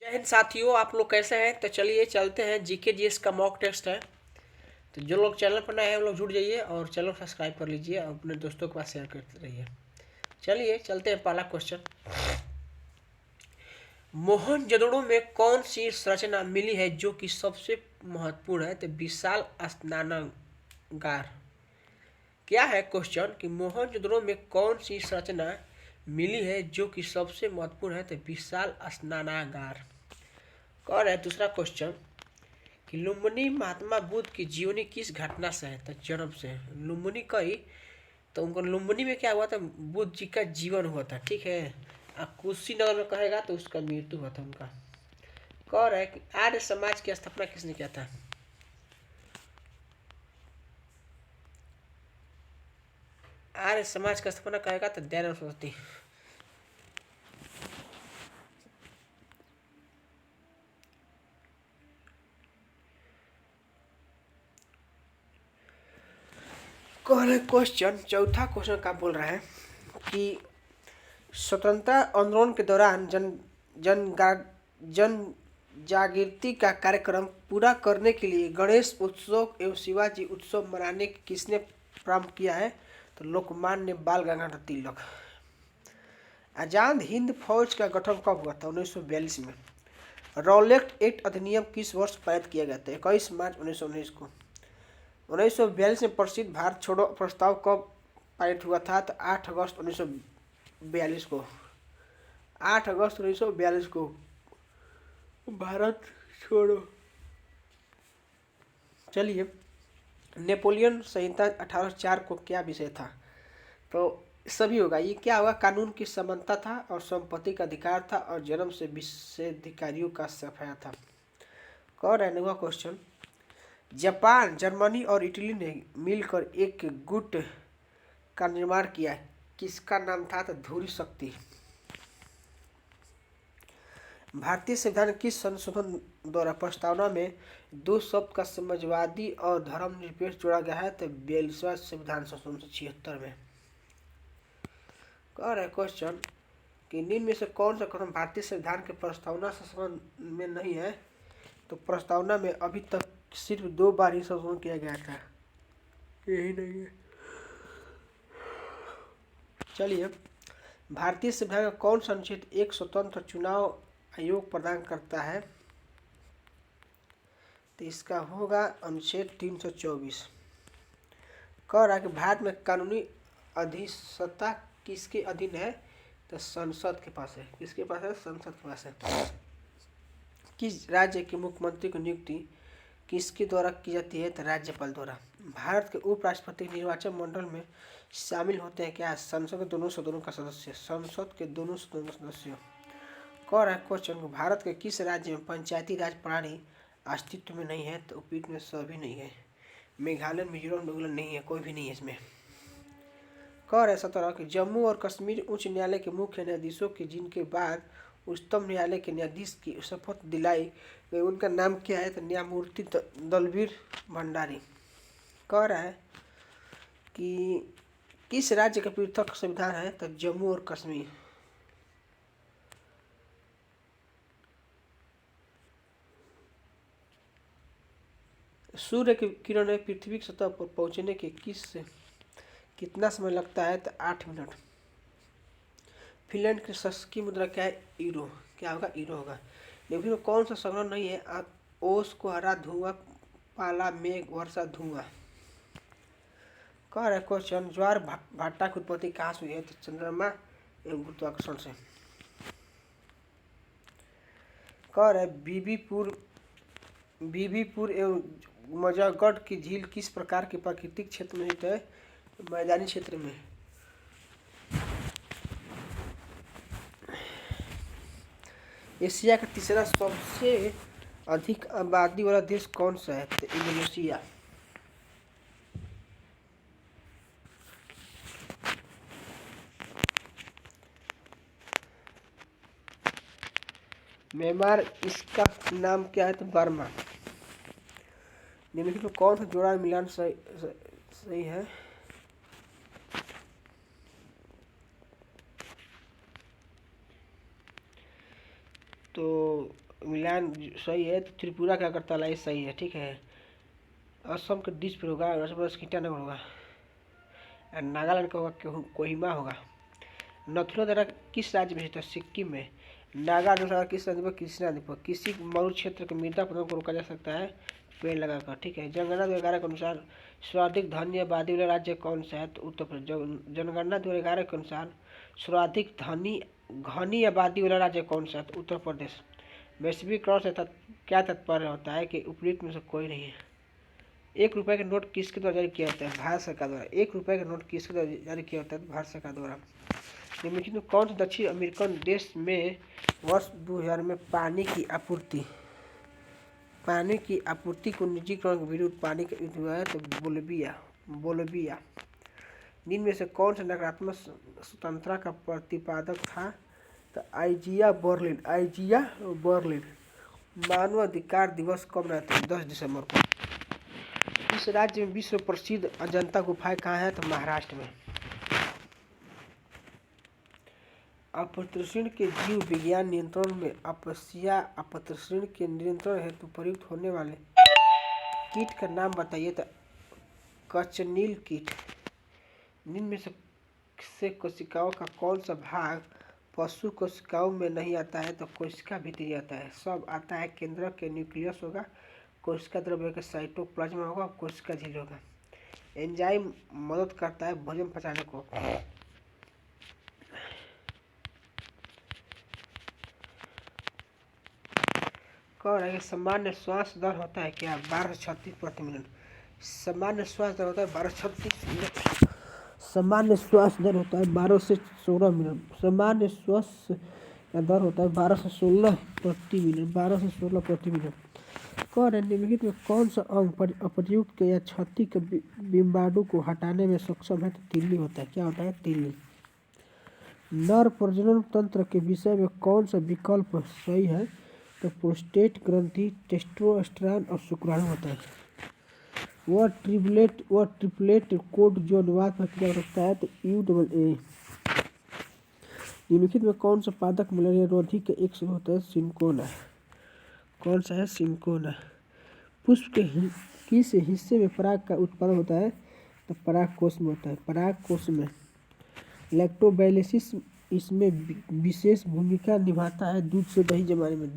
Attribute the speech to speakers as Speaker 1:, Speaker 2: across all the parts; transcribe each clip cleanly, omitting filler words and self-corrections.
Speaker 1: जय हिंद साथियों, आप लोग कैसे हैं? तो चलिए चलते हैं, जीके जीएस का मॉक टेस्ट है। तो जो लोग चैनल पर नए हैं वो लोग जुड़ जाइए और चैनल सब्सक्राइब कर लीजिए और अपने दोस्तों के पास शेयर करते रहिए। चलिए चलते हैं, पहला क्वेश्चन। मोहनजोदड़ो में कौन सी संरचना मिली है जो कि सबसे महत्वपूर्ण है? तो विशाल स्नानागार। क्या है क्वेश्चन कि मोहनजोदड़ो में कौन सी संरचना मिली है जो कि सबसे महत्वपूर्ण है? तो विशाल स्नानागार। और है दूसरा क्वेश्चन कि लुम्बिनी महात्मा बुद्ध की जीवनी किस घटना से है? तो जन्म से है। लुम्बिनी कही तो उनको लुम्बिनी में क्या हुआ था? बुद्ध जी का जीवन हुआ था, ठीक है। कुशीनगर में कहेगा तो उसका मृत्यु हुआ था उनका। कह रहा है कि आर्य समाज की स्थापना किसने किया था? आर्य समाज का स्थापना कहेगा तो दयानंद सरस्वती। कह रहे क्वेश्चन, चौथा क्वेश्चन का बोल रहा है कि स्वतंत्रता आंदोलन के दौरान जन जागृति का कार्यक्रम पूरा करने के लिए गणेश उत्सव एवं शिवाजी उत्सव मनाने की किसने प्रारंभ किया है? तो लोकमान्य बाल गंगाधर तिलक। आजाद हिंद फौज का गठन कब हुआ था? 1942 में। रॉलेट एक्ट अधिनियम किस वर्ष पारित किया गया था? 21 मार्च 1919 को। 1942 में प्रसिद्ध भारत छोड़ो प्रस्ताव कब पारित हुआ था? तो 8 अगस्त 1942 को। 8 अगस्त 1942 को भारत छोड़ो। चलिए, नेपोलियन संहिता 1804 को क्या विषय था? तो सभी होगा। ये क्या होगा? कानून की समानता था और संपत्ति का अधिकार था और जन्म से विशेषाधिकारियों का सफाया था। कौन है हुआ क्वेश्चन? जापान, जर्मनी और इटली ने मिलकर एक गुट का निर्माण किया, किसका नाम था? तो धुरी शक्ति। भारतीय संविधान किस संशोधन द्वारा प्रस्तावना में दो शब्द का समाजवादी और धर्मनिरपेक्ष जोड़ा गया है? तो 42वां संविधान संशोधन 76 में। कह रहे क्वेश्चन कि निम्न में से कौन सा कदम भारतीय संविधान के प्रस्तावना संशोधन में नहीं है? तो प्रस्तावना में अभी तक सिर्फ 2 बार ही संशोधन किया गया था, यही नहीं है। चलिए, भारतीय संविधान का कौन सा अनुच्छेद एक स्वतंत्र चुनाव आयोग प्रदान करता है? तो इसका होगा अनुच्छेद 324। कह रहा है कि भारत में कानूनी अधिसत्ता किसके अधीन है? तो संसद के पास है। किसके पास है? संसद के पास है। किस राज्य के मुख्यमंत्री की नियुक्ति किसके द्वारा की जाती है? तो राज्यपाल द्वारा। भारत के उपराष्ट्रपति निर्वाचन मंडल में शामिल होते हैं क्या? संसद के दोनों सदनों का सदस्य। संसद के दोनों सदनों का सदस्य। कह रहा है क्वेश्चन, भारत के किस राज्य में पंचायती राज प्रणाली अस्तित्व में नहीं है? तो उपयुक्त में सभी नहीं है। मेघालय, मिजोरम, नागालैंड नहीं है, कोई भी नहीं है इसमें। कह रहे 17 कि जम्मू और कश्मीर उच्च न्यायालय के मुख्य न्यायाधीशों के जिनके बाद उच्चतम न्यायालय के न्यायाधीश की शपथ दिलाई गई, उनका नाम क्या है? तो न्यायमूर्ति दलवीर भंडारी। कह रहा है कि किस राज्य का पृथक संविधान है? तो जम्मू और कश्मीर। सूर्य की किरणें पृथ्वी की सतह पर पहुंचने के कितना समय लगता है? तो 8 मिनट। फिनलैंड की शासकीय मुद्रा क्या है? यूरो। क्या होगा? यूरो होगा। निम्न में कौन सा संग्रह नहीं है? ओस को हरा धुआं, पाला, मेघ, वर्षा, धुआं। कह रहा है क्वेश्चन, ज्वार भाटा की उत्पत्ति कहाँ से हुई है? तो चंद्रमा एवं गुरुत्वाकर्षण से। कह रहा है बीबीपुर एवं मजागढ़ की झील किस प्रकार के प्राकृतिक क्षेत्र में स्थित है? मैदानी क्षेत्र में। एशिया का तीसरा सबसे अधिक आबादी वाला देश कौन सा है? तो इंडोनेशिया। म्यांमार, इसका नाम क्या है? तो बर्मा। निम्नलिखित में कौन सा जोड़ा मिलान सही है? तो मिलान सही है, तो त्रिपुरा का अगरतला ये सही है, ठीक है। असम का दिसपुर होगा, अरुणाचल प्रदेश का ईटानगर होगा, और नागालैंड का होगा कोहिमा होगा। नथुला दर्रा किस राज्य में स्थित है? सिक्किम में। नागा नदी किस नदी पर? कृष्णा नदी पर। किसी मरु क्षेत्र के मृदा प्रदूषण को रोका जा सकता है? पेड़ लगाकर, ठीक है। जनगणना 2011 के अनुसार सर्वाधिक धनी आबादी वाला राज्य कौन सा है? तो उत्तर प्रदेश। जनगणना 2011 के अनुसार सर्वाधिक घनी आबादी वाला राज्य कौन सा है? तो उत्तर प्रदेश। वैश्वीकरण से क्या तात्पर्य होता है? कि उपयुक्त में से कोई नहीं है। 1 रुपए का नोट किसके द्वारा जारी किया जाता है? भारत सरकार द्वारा। 1 रुपए का नोट किसके द्वारा जारी किया जाता है? भारत सरकार द्वारा। निम्नलिखित में कौन से दक्षिण अमेरिकन देश में वर्ष 2000 में पानी की आपूर्ति को निजीकरण के विरुद्ध पानी का युद्ध हुआ है? तो बोलिविया। निम्न में से कौन सा नकारात्मक स्वतंत्रता का प्रतिपादक था? तो आइजिया बर्लिन। मानव अधिकार दिवस कब मनाते हैं? 10 दिसंबर को। इस राज्य में विश्व प्रसिद्ध अजंता गुफाएं कहाँ है? तो महाराष्ट्र में। अपतृण के जीव विज्ञान नियंत्रण में अपतृण के नियंत्रण हेतु प्रयुक्त होने वाले कीट का नाम बताइए। तो कचनील कीट। निम्न में से कोशिकाओं का कौन सा भाग पशु कोशिकाओं में नहीं आता है? तो कोशिका भीतरी आता है। सब आता है। केंद्रक के न्यूक्लियस होगा, कोशिका द्रव्य का साइटोप्लाज्म होगा, कोशिका झिल्ली होगा। एंजाइम मदद करता है भोजन पचाने को। कह रहा है कि सामान्य श्वास दर होता है क्या? 1236 प्रति मिनट। सामान्य श्वास दर होता है 1236 मिनट। सामान्य श्वास दर होता है 12 से 16 मिनट। सामान्य श्वास का दर होता है 12 से 16 प्रति मिनट। 12 से 16 प्रति मिनट। कह रहे निम्नलिखित में कौन सा अंग अप्रयुक्त या क्षति के बिम्बाणु को हटाने में सक्षम है? तो तिल्ली होता है। क्या होता है? तिल्ली। नर प्रजनन तंत्र के विषय में कौन सा विकल्प सही है? तो प्रोस्टेट ग्रंथि, टेस्टोस्टेरोन और शुक्राणु होता है। वह ट्रिपलेट कोड जो अनुवाद प्रक्रिया रखता है? तो UAA। निम्नलिखित में कौन सा पादप मलेरिया रोधी का एक शब्द होता है? सिंकोना। कौन सा है? सिंकोना। पुष्प के किस हिस्से में पराग का उत्पादन होता है? तो परागकोश में होता है। परागकोश में। लैक्टोबाइलिसिस इसमें विशेष भूमिका निभाता है दूध से दही जमाने में।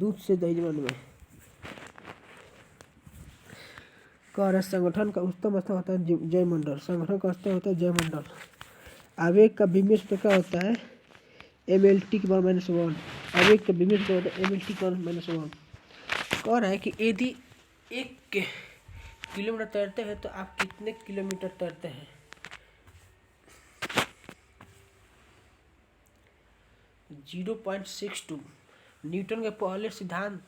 Speaker 1: कह संगठन का उच्चतम स्तर होता है जयमंडल। संगठन का स्तर होता है जयमंडल। आवेग का विमेय सूत्र क्या होता है? MLT के बराबर -1। आवेग का विमेय सूत्र होता है MLT के बराबर -1। कह रहा है कि यदि 1 किलोमीटर तैरते हैं तो आप कितने किलोमीटर तैरते हैं? 0.62। न्यूटन के पहले सिद्धांत,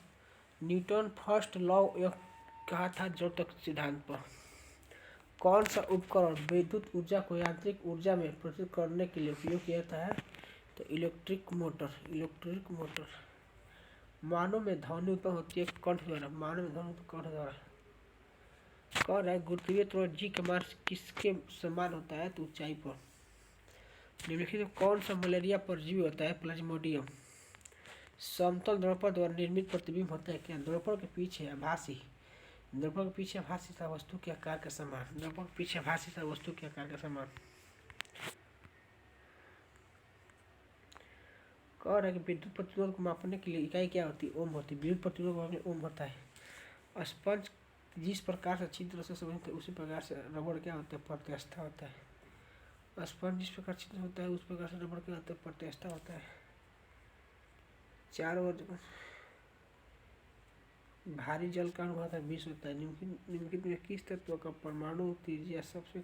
Speaker 1: न्यूटन फर्स्ट लॉ कहा था जड़ सिद्धांत पर। कौन सा उपकरण विद्युत ऊर्जा को यांत्रिक ऊर्जा में परिवर्तित करने के लिए उपयोग किया जाता है? तो इलेक्ट्रिक मोटर। मानव में ध्वनि उत्पन्न होती है कंठ द्वारा। कह रहा है गुरुत्वीय त्वरण G का मान किसके समान होता है? तो ऊंचाई पर। निम्नलिखित में कौन सा मलेरिया परजीवी होता है? प्लाज्मोडियम। समतल दर्पण द्वारा निर्मित प्रतिबिंब होता है क्या? दर्पण के पीछे आभासी सा वस्तु के आकार का समान। कह रहा है कि विद्युत प्रतिरोध को मापने के लिए इकाई क्या होती है? ओम होती है। विद्युत प्रतिरोध को मापने ओम होता है। स्पंज जिस प्रकार से छिद्र से संबंधित है उसी प्रकार से रबड़ क्या होता है? प्रत्यास्थ होता है। स्पंज जिस प्रकार छिद्र होता है उस प्रकार से रबड़ क्या होता है? प्रत्यास्थ होता है। चारों ओर भारी जल का अणु होता है 20 होता है। निम्नलिखित में किस तत्व का परमाणु त्रिज्या सबसे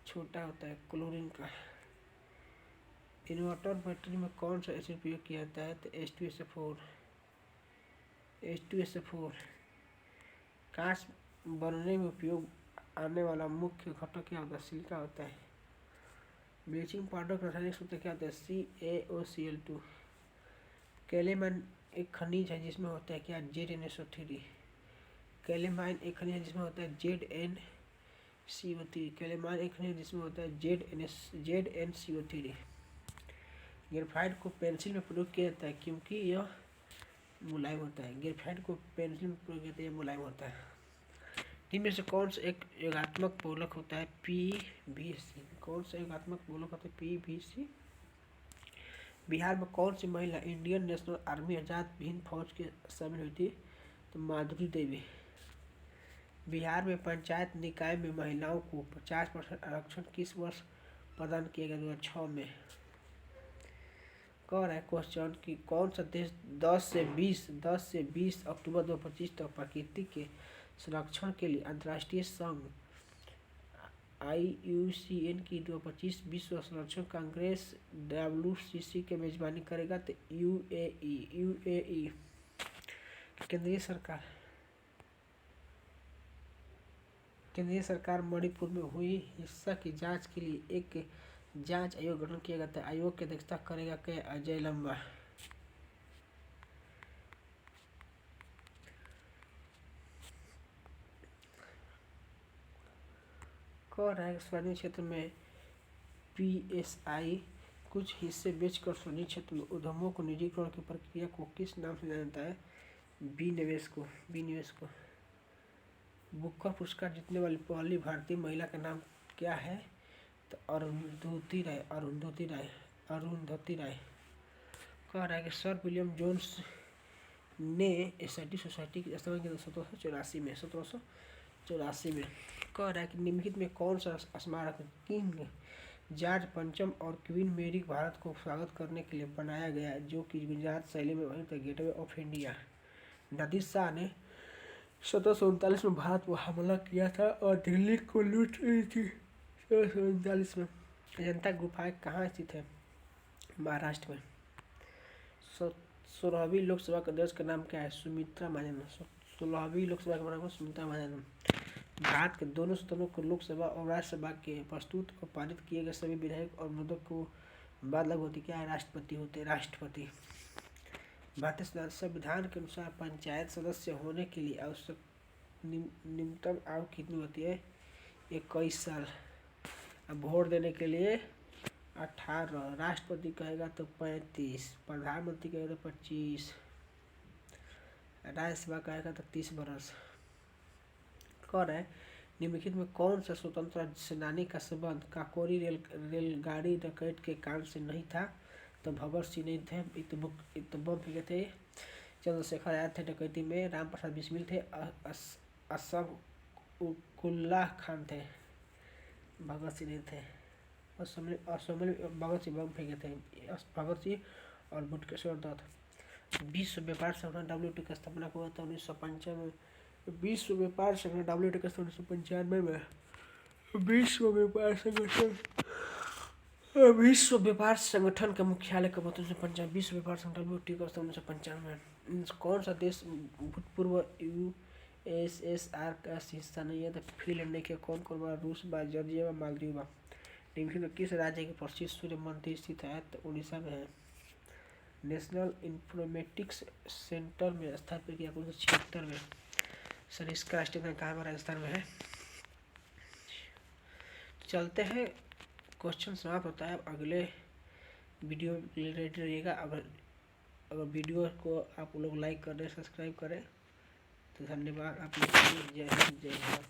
Speaker 1: छोटा होता है? क्लोरीन का। इन्वर्टर बैटरी में कौन सा एसिड उपयोग किया जाता है? तो H2SO4। कांच बनने में उपयोग आने वाला मुख्य घटक क्या होता है? सिलिका होता है। ब्लीचिंग पाउडर का रासायनिक सूत्र क्या होता है? CaOCl2। कैलेमाइन एक खनिज है जिसमें होता है क्या? ZnSO3। कैलेमाइन एक खनिज है जिसमें होता है ZnCO3। कैलेमाइन एक खनिज जिसमें होता है ZnCO3। ग्रेफाइट को पेंसिल में प्रयोग किया जाता है क्योंकि यह मुलायम होता है। ग्रेफाइट को पेंसिल में प्रयोग करते हैं, मुलायम होता है। तीन में से कौन सा एक योगात्मक बोलक होता है? PVC। कौन सा योगात्मक बोलक होता है? PVC। बिहार में कौन सी महिला Indian national army Azad Hind फौज के शामिल हुई थी? तो माधुरी देवी। बिहार में पंचायत निकाय में महिलाओं को 50% आरक्षण किस वर्ष प्रदान किया गया? 2006 में। कह रहा है क्वेश्चन कि कौन सा देश 10 से 20 अक्टूबर 2025 तक प्रकृति के संरक्षण के लिए अंतर्राष्ट्रीय संघ IUCN की 2025 विश्व संरक्षण कांग्रेस WCC के मेजबानी करेगा? तो UAE। केंद्रीय सरकार मणिपुर में हुई हिंसा की जांच के लिए एक जांच आयोग गठन किया गया था। आयोग की अध्यक्षता करेगा के अजय लंबा। कह रहा है स्वर्णिम क्षेत्र में PSI कुछ हिस्से बेचकर स्वर्णिम क्षेत्र में उद्यमों को निजीकरण की प्रक्रिया को किस नाम से जाना जाता है? विनिवेश को। बुकर पुरस्कार जीतने वाली पहली भारतीय महिला का नाम क्या है? तो अरुंधति राय। कह रहा है कि सर विलियम जोन्स ने एसआईटी सोसाइटी की स्थापना की 1784 में। कह रहा है कि निम्नलिखित में कौन सा स्मारक किंग जॉर्ज पंचम और क्वीन मेरी भारत को स्वागत करने के लिए बनाया गया, जो कि गुजरात शैली में वहीं तक gateway of India. Nadir Shah ने 1739 में भारत पर हमला किया था और दिल्ली को लूट ली थी 1739 में। अजंता गुफाएं कहाँ स्थित है? महाराष्ट्र में। 16वीं लोकसभा के अध्यक्ष का नाम क्या है? सुमित्रा महाजन। 16वीं लोकसभा का नाम सुमित्रा महाजन। भारत के दोनों सदनों को लोकसभा और राज्यसभा के प्रस्तुत और पारित किए गए सभी विधायक और मुद्दों को बाद लागू होती क्या है? राष्ट्रपति। भारतीय संविधान के अनुसार पंचायत सदस्य होने के लिए आवश्यक न्यूनतम आयु कितनी होती है? 21 साल। अब वोट देने के लिए 18। राष्ट्रपति कहेगा तो 35। प्रधानमंत्री कहेगा तो 25। राज्यसभा कहेगा तो 30 बरस। कह रहा है निम्नलिखित में कौन सा स्वतंत्रता सेनानी का संबंध काकोरी रेलगाड़ी डकैत के कांड से नहीं था? तो भगत सिंह नहीं थे, बम फेंके थे। चंद्रशेखर आजाद थे डकैती में। राम प्रसाद बिस्मिल थे। असफकुल्ला खान थे। भगत सिंह नहीं थे। असम में भगत सिंह बम फेंके थे। भगत सिंह और बुटकेश्वर दत्त। विश्व व्यापार संगठन WTO की स्थापना हुआ था 1995 में। विश्व व्यापार संगठन WTO की स्थापना 1995 में। विश्व व्यापार संगठन का मुख्यालय कब होता है? 1995। विश्व व्यापार संगठन WTO का स्थापना 1995 में। कौन सा देश भूतपूर्व USSR का हिस्सा नहीं है? तो फिनलैंड ने किया। कौन रूस बा, जॉर्जिया, मालदीव बा। निम्नलिखित में किस राज्य के प्रसिद्ध सूर्य मंदिर स्थित है? तो उड़ीसा में है। नेशनल इंफॉर्मेटिक्स सेंटर में स्थापित किया 1976 में। सर इसका राष्ट्रीय कहाँ राजस्थान में है। चलते हैं, क्वेश्चन समाप्त होता है। अगले वीडियो रेडी रहिएगा। अगर वीडियो को आप लोग लाइक करें, सब्सक्राइब करें तो धन्यवाद। आप लोग जय हिंद जय भारत।